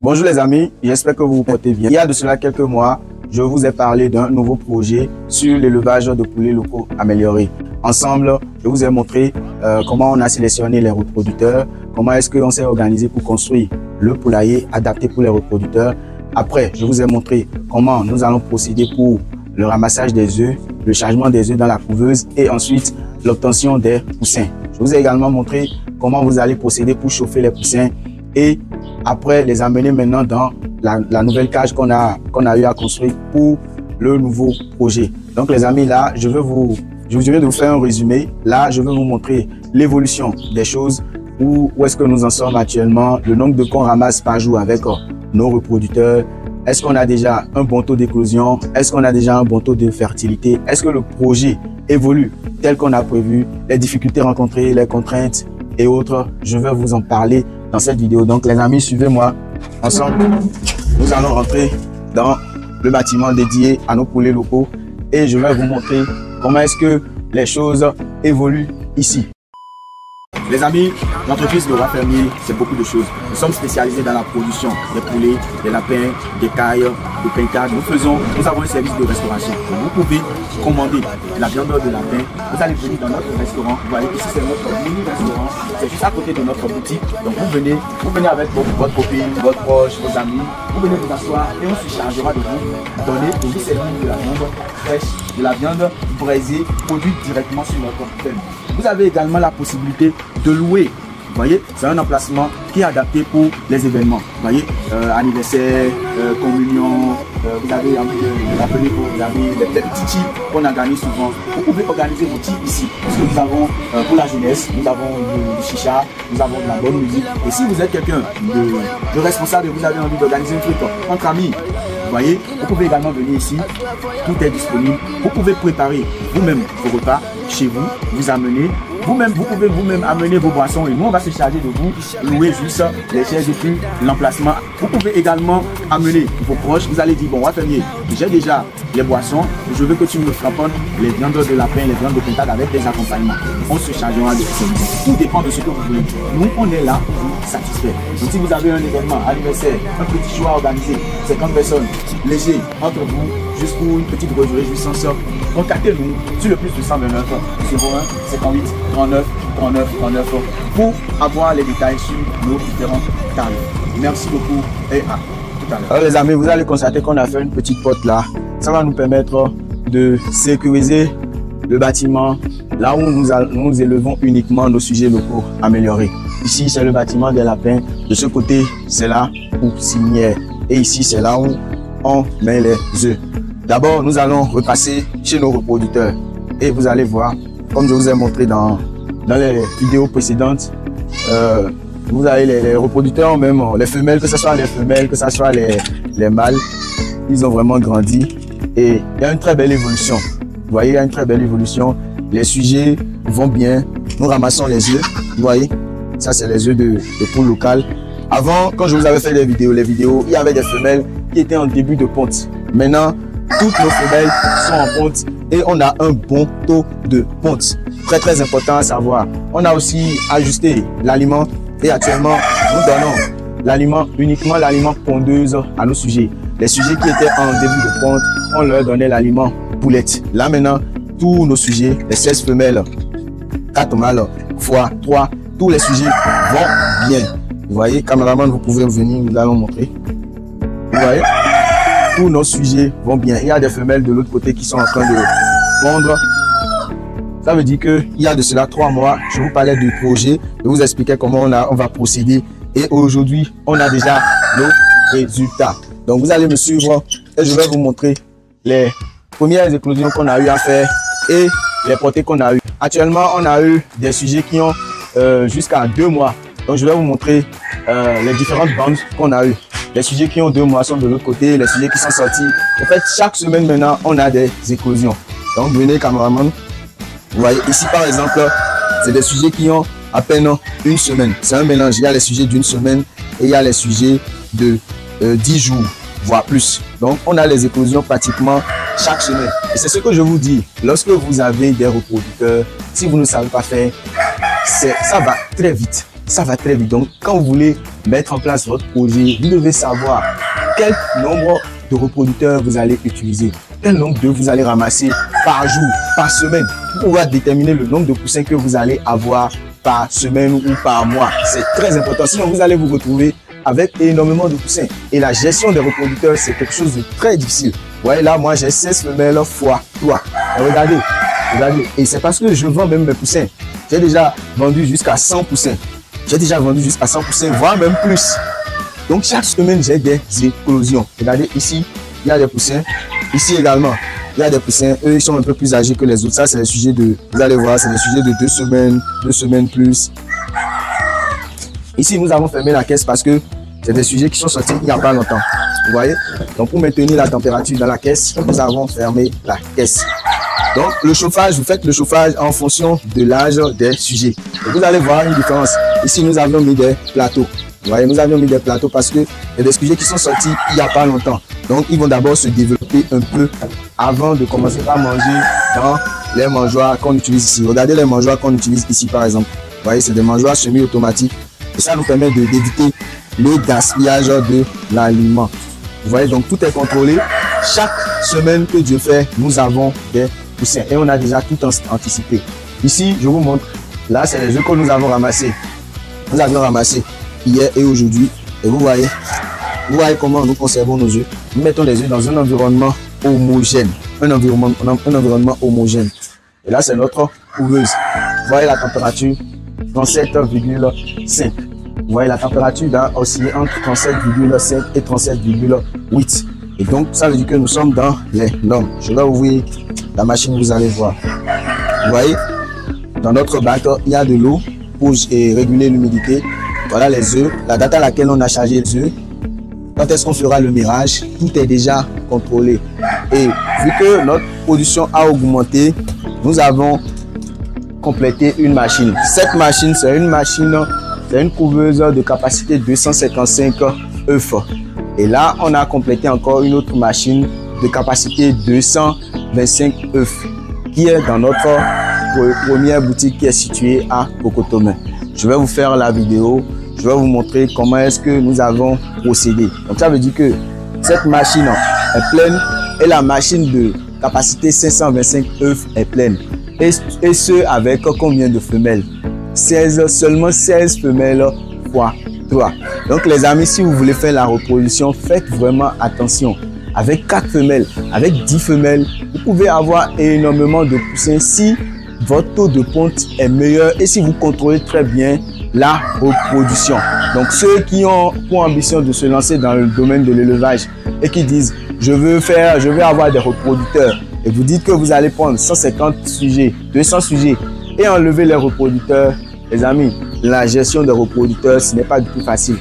Bonjour les amis, j'espère que vous vous portez bien. Il y a de cela quelques mois, je vous ai parlé d'un nouveau projet sur l'élevage de poulets locaux améliorés. Ensemble, je vous ai montré comment on a sélectionné les reproducteurs, comment est-ce qu'on s'est organisé pour construire le poulailler adapté pour les reproducteurs. Après, je vous ai montré comment nous allons procéder pour le ramassage des œufs, le chargement des œufs dans la couveuse et ensuite l'obtention des poussins. Je vous ai également montré comment vous allez procéder pour chauffer les poussins et après les amener maintenant dans la nouvelle cage qu'on a eu à construire pour le nouveau projet. Donc les amis, là, je viens de vous faire un résumé. Là, je vais vous montrer l'évolution des choses, où est-ce que nous en sommes actuellement, le nombre de qu'on ramasse par jour avec nos reproducteurs. Est-ce qu'on a déjà un bon taux d'éclosion? Est-ce qu'on a déjà un bon taux de fertilité? Est-ce que le projet évolue tel qu'on a prévu? Les difficultés rencontrées, les contraintes et autres, je vais vous en parler dans cette vidéo. Donc les amis, suivez-moi. Ensemble, nous allons rentrer dans le bâtiment dédié à nos poulets locaux et je vais vous montrer comment est-ce que les choses évoluent ici. Les amis, l'entreprise Le Roi Fermier, c'est beaucoup de choses. Nous sommes spécialisés dans la production des poulets, des lapins, des cailles, des pincades. Nous avons un service de restauration. Vous pouvez commander la viande de lapin. Vous allez venir dans notre restaurant. Vous voyez ici, c'est notre mini-restaurant. C'est juste à côté de notre boutique. Donc vous venez avec votre copine, votre proche, vos amis. Vous venez vous asseoir et on se chargera de vous donner et vous servir de la viande fraîche, de la viande braisée, produite directement sur notre ferme. Vous avez également la possibilité de louer. Vous voyez, c'est un emplacement qui est adapté pour les événements. Vous voyez, anniversaire, communion, vous avez envie de l'appeler pour vous avez des petits tips qu'on organise souvent. Vous pouvez organiser vos tips ici. Parce que nous avons pour la jeunesse, nous avons du chicha, nous avons de la bonne musique. Et si vous êtes quelqu'un de responsable et vous avez envie d'organiser un truc entre amis, vous voyez, vous pouvez également venir ici, tout est disponible. Vous pouvez préparer vous-même vos repas chez vous, vous amener. Vous-même, vous pouvez vous-même amener vos boissons et nous, on va se charger de vous louer juste les chaises et puis l'emplacement. Vous pouvez également amener vos proches. Vous allez dire, bon, Roi Fermier, j'ai déjà les boissons. Je veux que tu me frapponnes les viandes de lapin, les viandes de pincade avec des accompagnements. On se chargera de tout. Tout dépend de ce que vous voulez. Nous, on est là pour vous satisfaire. Donc, si vous avez un événement, anniversaire, un petit choix organisé, 50 personnes, léger, entre vous, juste pour une petite réjouissance, contactez-nous sur le plus 229 01 58 39 39 39 pour avoir les détails sur nos différents tarifs. Merci beaucoup et à tout à l'heure. Alors les amis, vous allez constater qu'on a fait une petite porte là. Ça va nous permettre de sécuriser le bâtiment là où nous élevons uniquement nos sujets locaux améliorés. Ici, c'est le bâtiment des lapins. De ce côté, c'est la poussinière. Et ici, c'est là où on met les œufs. D'abord, nous allons repasser chez nos reproducteurs. Et vous allez voir, comme je vous ai montré dans les vidéos précédentes, vous avez les reproducteurs, même les femelles, que ce soit les femelles, que ce soit les mâles, ils ont vraiment grandi. Et il y a une très belle évolution. Vous voyez, il y a une très belle évolution. Les sujets vont bien. Nous ramassons les œufs. Vous voyez, ça c'est les œufs de poules locales. Avant, quand je vous avais fait les vidéos, il y avait des femelles qui étaient en début de ponte. Maintenant, toutes nos femelles sont en ponte et on a un bon taux de ponte. Très très important à savoir. On a aussi ajusté l'aliment et actuellement nous donnons l'aliment, uniquement l'aliment pondeuse à nos sujets. Les sujets qui étaient en début de ponte, on leur donnait l'aliment poulette. Là maintenant, tous nos sujets, les 16 femelles, 4 mâles, fois 3, tous les sujets vont bien. Vous voyez, caméraman, vous pouvez venir, nous allons montrer. Vous voyez, tous nos sujets vont bien. Il y a des femelles de l'autre côté qui sont en train de pondre. Ça veut dire qu'il y a de cela 3 mois, je vous parlais du projet, je vous expliquais comment on va procéder. Et aujourd'hui, on a déjà nos résultats. Donc, vous allez me suivre et je vais vous montrer les premières éclosions qu'on a eu à faire et les portées qu'on a eu. Actuellement, on a eu des sujets qui ont jusqu'à 2 mois. Donc, je vais vous montrer les différentes bandes qu'on a eues. Les sujets qui ont 2 mois sont de l'autre côté, les sujets qui sont sortis. En fait, chaque semaine maintenant, on a des éclosions. Donc, venez, caméraman. Vous voyez, ici, par exemple, c'est des sujets qui ont à peine 1 semaine. C'est un mélange. Il y a les sujets d'1 semaine et il y a les sujets de 10 jours, voire plus. Donc, on a les éclosions pratiquement chaque semaine. Et c'est ce que je vous dis. Lorsque vous avez des reproducteurs, si vous ne savez pas faire, ça va très vite. ça va très vite. Donc, quand vous voulez mettre en place votre projet, vous devez savoir quel nombre de reproducteurs vous allez utiliser, quel nombre d'œufs vous allez ramasser par jour, par semaine, pour pouvoir déterminer le nombre de poussins que vous allez avoir par semaine ou par mois. C'est très important, sinon vous allez vous retrouver avec énormément de poussins. Et la gestion des reproducteurs, c'est quelque chose de très difficile. Vous voyez là, moi j'ai 16 femelles fois 3. Regardez, regardez. Et c'est parce que je vends même mes poussins. J'ai déjà vendu jusqu'à 100 poussins. J'ai déjà vendu jusqu'à 100 poussins, voire même plus. Donc chaque semaine, j'ai des éclosions. Regardez ici, il y a des poussins. Ici également, il y a des poussins. Eux, ils sont un peu plus âgés que les autres. Ça, c'est le sujet de, vous allez voir, c'est le sujet de 2 semaines plus. Ici, nous avons fermé la caisse parce que c'est des sujets qui sont sortis il n'y a pas longtemps. Vous voyez? Donc, pour maintenir la température dans la caisse, nous avons fermé la caisse. Donc, le chauffage, vous faites le chauffage en fonction de l'âge des sujets. Et vous allez voir une différence. Ici, nous avons mis des plateaux. Vous voyez, nous avons mis des plateaux parce que il y a des sujets qui sont sortis il n'y a pas longtemps. Donc, ils vont d'abord se développer un peu avant de commencer à manger dans les mangeoires qu'on utilise ici. Regardez les mangeoires qu'on utilise ici, par exemple. Vous voyez, c'est des mangeoires semi-automatiques. Et ça nous permet d'éviter le gaspillage de l'aliment. Vous voyez, donc tout est contrôlé. Chaque semaine que Dieu fait, nous avons des poussins. Et on a déjà tout anticipé. Ici, je vous montre. Là, c'est les œufs que nous avons ramassés. Nous avons ramassé hier et aujourd'hui. Et vous voyez comment nous conservons nos œufs. Nous mettons les œufs dans un environnement homogène. Un environnement homogène. Et là, c'est notre couveuse. Vous voyez la température, 37,5. Vous voyez la température va osciller entre 37,5 et 37,8. Et donc, ça veut dire que nous sommes dans les normes. Je vais ouvrir la machine, vous allez voir. Vous voyez, dans notre bac, il y a de l'eau pour réguler l'humidité. Voilà les œufs, la date à laquelle on a chargé les œufs. Quand est-ce qu'on fera le mirage? Tout est déjà contrôlé. Et vu que notre production a augmenté, nous avons complété une machine. Cette machine, c'est une couveuse de capacité 255 œufs. Et là, on a complété encore une autre machine de capacité 225 œufs qui est dans notre première boutique qui est située à Cocotomé. Je vais vous faire la vidéo. Je vais vous montrer comment est-ce que nous avons procédé. Donc ça veut dire que cette machine est pleine et la machine de capacité 525 œufs est pleine. Et ce avec combien de femelles? Seulement 16 femelles fois 3. Donc les amis, si vous voulez faire la reproduction, faites vraiment attention. Avec 4 femelles, avec 10 femelles, vous pouvez avoir énormément de poussins si votre taux de ponte est meilleur et si vous contrôlez très bien la reproduction. Donc ceux qui ont pour ambition de se lancer dans le domaine de l'élevage et qui disent je veux avoir des reproducteurs, et vous dites que vous allez prendre 150 sujets, 200 sujets et enlever les reproducteurs, les amis, la gestion des reproducteurs, ce n'est pas du tout facile.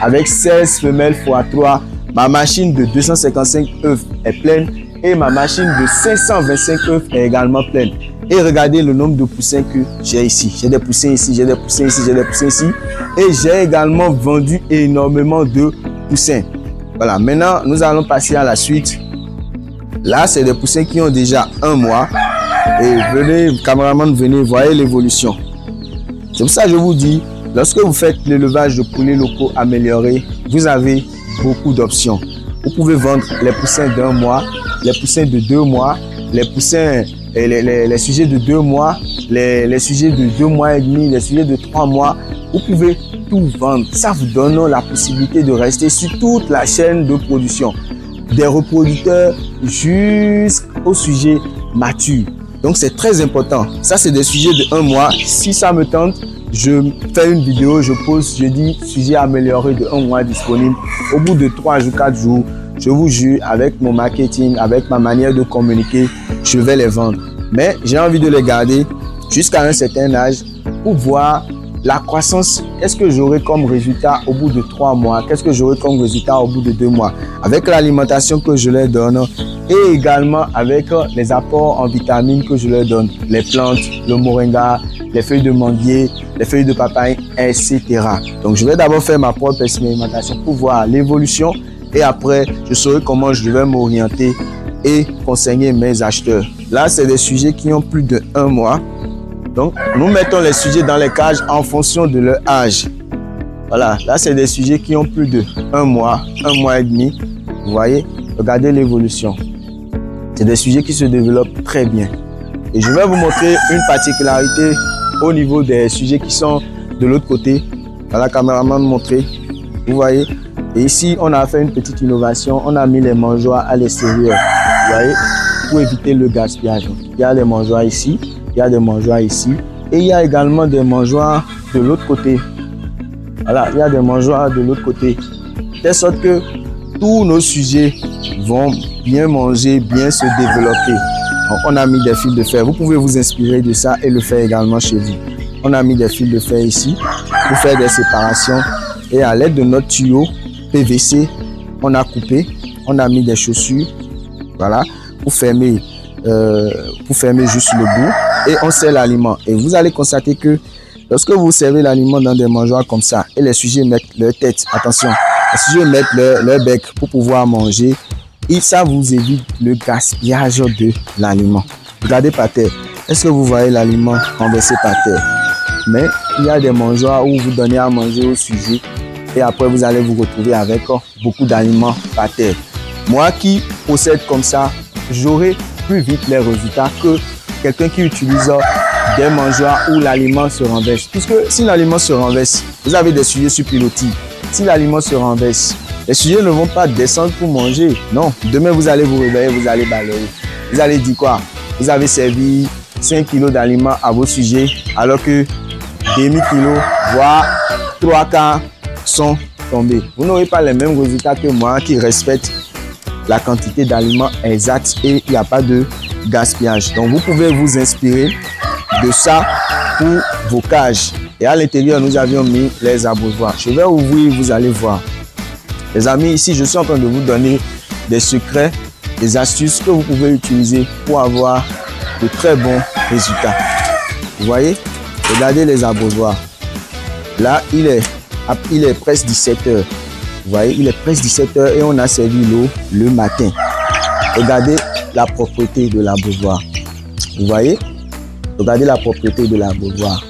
Avec 16 femelles x 3, ma machine de 255 œufs est pleine et ma machine de 525 œufs est également pleine. Et regardez le nombre de poussins que j'ai ici. J'ai des poussins ici, j'ai des poussins ici, j'ai des poussins ici. Et j'ai également vendu énormément de poussins. Voilà, maintenant nous allons passer à la suite. Là, c'est des poussins qui ont déjà 1 mois. Et venez, caméraman, venez, voyez l'évolution. C'est pour ça que je vous dis, lorsque vous faites l'élevage de poulets locaux améliorés, vous avez beaucoup d'options. Vous pouvez vendre les poussins d'1 mois, les poussins de 2 mois, les poussins, les sujets de 2 mois, les sujets de 2 mois et demi, les sujets de 3 mois. Vous pouvez tout vendre. Ça vous donne la possibilité de rester sur toute la chaîne de production. Des reproducteurs jusqu'au sujet mature. Donc c'est très important. Ça, c'est des sujets de 1 mois. Si ça me tente, je fais une vidéo, je pose, je dis sujet amélioré de 1 mois disponible. Au bout de 3 jours, 4 jours, je vous jure, avec mon marketing, avec ma manière de communiquer, je vais les vendre. Mais j'ai envie de les garder jusqu'à un certain âge pour voir la croissance. Qu'est-ce que j'aurai comme résultat au bout de 3 mois? Qu'est-ce que j'aurai comme résultat au bout de 2 mois? Avec l'alimentation que je leur donne et également avec les apports en vitamines que je leur donne. Les plantes, le moringa, les feuilles de manguier, les feuilles de papaye, etc. Donc, je vais d'abord faire ma propre expérimentation pour voir l'évolution et après, je saurai comment je vais m'orienter et conseiller mes acheteurs. Là, c'est des sujets qui ont plus de 1 mois. Donc, nous mettons les sujets dans les cages en fonction de leur âge. Voilà, là, c'est des sujets qui ont plus de 1 mois et demi. Vous voyez, regardez l'évolution. C'est des sujets qui se développent très bien. Et je vais vous montrer une particularité au niveau des sujets qui sont de l'autre côté. Voilà, caméraman montrer. Vous voyez. Et ici, on a fait une petite innovation. On a mis les mangeoires à l'extérieur. Vous voyez, pour éviter le gaspillage. Il y a des mangeoires ici, il y a des mangeoires ici. Et il y a également des mangeoires de l'autre côté. Voilà, il y a des mangeoires de l'autre côté. De telle sorte que tous nos sujets vont bien manger, bien se développer. Donc, on a mis des fils de fer. Vous pouvez vous inspirer de ça et le faire également chez vous. On a mis des fils de fer ici pour faire des séparations. Et à l'aide de notre tuyau PVC, on a coupé, on a mis des chaussures, voilà, pour fermer juste le bout. Et on sert l'aliment. Et vous allez constater que lorsque vous servez l'aliment dans des mangeoires comme ça, et les sujets mettent leur tête, attention, les sujets mettent leur bec pour pouvoir manger, et ça vous évite le gaspillage de l'aliment. Regardez par terre. Est-ce que vous voyez l'aliment renversé par terre? Mais il y a des mangeoires où vous donnez à manger au sujet et après vous allez vous retrouver avec beaucoup d'aliments par terre. Moi qui possède comme ça, j'aurai plus vite les résultats que quelqu'un qui utilise des mangeoires où l'aliment se renverse. Puisque si l'aliment se renverse, vous avez des sujets sur pilotis. Si l'aliment se renverse, les sujets ne vont pas descendre pour manger. Non, demain vous allez vous réveiller, vous allez balayer. Vous allez dire quoi? Vous avez servi 5 kg d'aliments à vos sujets alors que demi-kilo, voire 3 quarts sont tombés. Vous n'aurez pas les mêmes résultats que moi qui respecte la quantité d'aliments exacte et il n'y a pas de gaspillage. Donc vous pouvez vous inspirer de ça pour vos cages. Et à l'intérieur, nous avions mis les abreuvoirs. Je vais ouvrir, vous allez voir. Les amis, ici, je suis en train de vous donner des secrets, des astuces que vous pouvez utiliser pour avoir de très bons résultats. Vous voyez? Regardez les abreuvoirs. Là, il est presque 17 h. Vous voyez, il est presque 17 h et on a servi l'eau le matin. Regardez la propreté de l'abreuvoir. Vous voyez? Regardez la propreté de l'abreuvoir.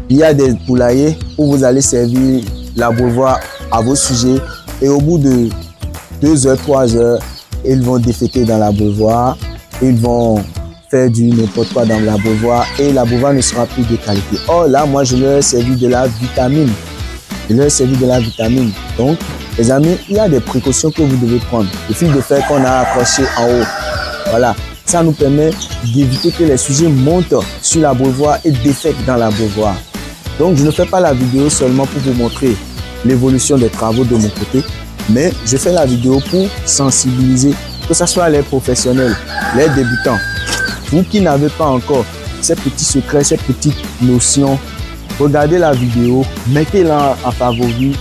Il y a des poulaillers où vous allez servir l'abreuvoir à vos sujets et au bout de 2 h, 3 h, ils vont déféquer dans l'abreuvoir. Ils vont faire du n'importe quoi dans l'abreuvoir et l'abreuvoir ne sera plus de qualité. Or là, moi, je leur ai servi de la vitamine. Donc, les amis, il y a des précautions que vous devez prendre. Le fil de fer qu'on a accroché en haut, voilà, ça nous permet d'éviter que les sujets montent sur l'abreuvoir et défèquent dans l'abreuvoir. Donc, je ne fais pas la vidéo seulement pour vous montrer l'évolution des travaux de mon côté, mais je fais la vidéo pour sensibiliser, que ce soit les professionnels, les débutants. Vous qui n'avez pas encore ces petits secrets, ces petites notions, regardez la vidéo, mettez-la en favori.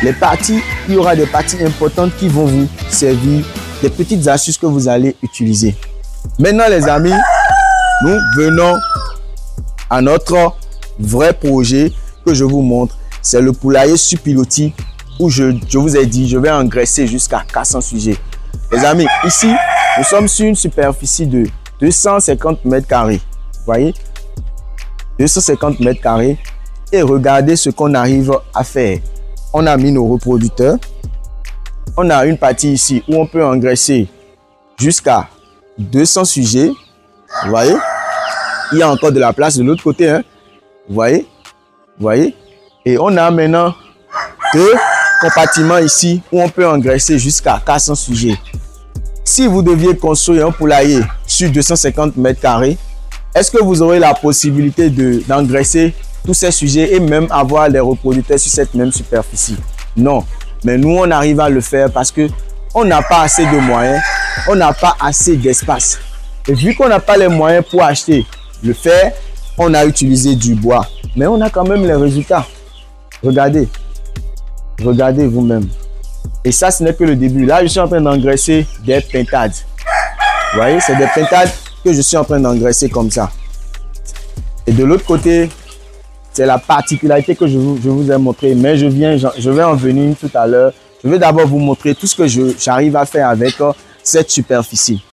Il y aura des parties importantes qui vont vous servir, des petites astuces que vous allez utiliser. Maintenant les amis, nous venons à notre vrai projet que je vous montre. C'est le poulailler sur pilotis où je vous ai dit, je vais engraisser jusqu'à 400 sujets. Les amis, ici, nous sommes sur une superficie de 250 mètres carrés. Vous voyez? 250 mètres carrés. Et regardez ce qu'on arrive à faire. On a mis nos reproducteurs. On a une partie ici où on peut engraisser jusqu'à 200 sujets. Vous voyez? Il y a encore de la place de l'autre côté. Hein? Vous voyez? Vous voyez? Et on a maintenant 2 compartiments ici où on peut engraisser jusqu'à 400 sujets. Si vous deviez construire un poulailler sur 250 mètres carrés, est-ce que vous aurez la possibilité d'engraisser tous ces sujets et même avoir les reproducteurs sur cette même superficie? Non. Mais nous, on arrive à le faire parce que on n'a pas assez de moyens, on n'a pas assez d'espace. Et vu qu'on n'a pas les moyens pour acheter le fer, on a utilisé du bois. Mais on a quand même les résultats. Regardez. Regardez vous-même. Et ça, ce n'est que le début. Là, je suis en train d'engraisser des pintades. Vous voyez, c'est des pintades que je suis en train d'engraisser comme ça. Et de l'autre côté, c'est la particularité que je vous ai montré. Mais je vais en venir tout à l'heure. Je vais d'abord vous montrer tout ce que j'arrive à faire avec cette superficie.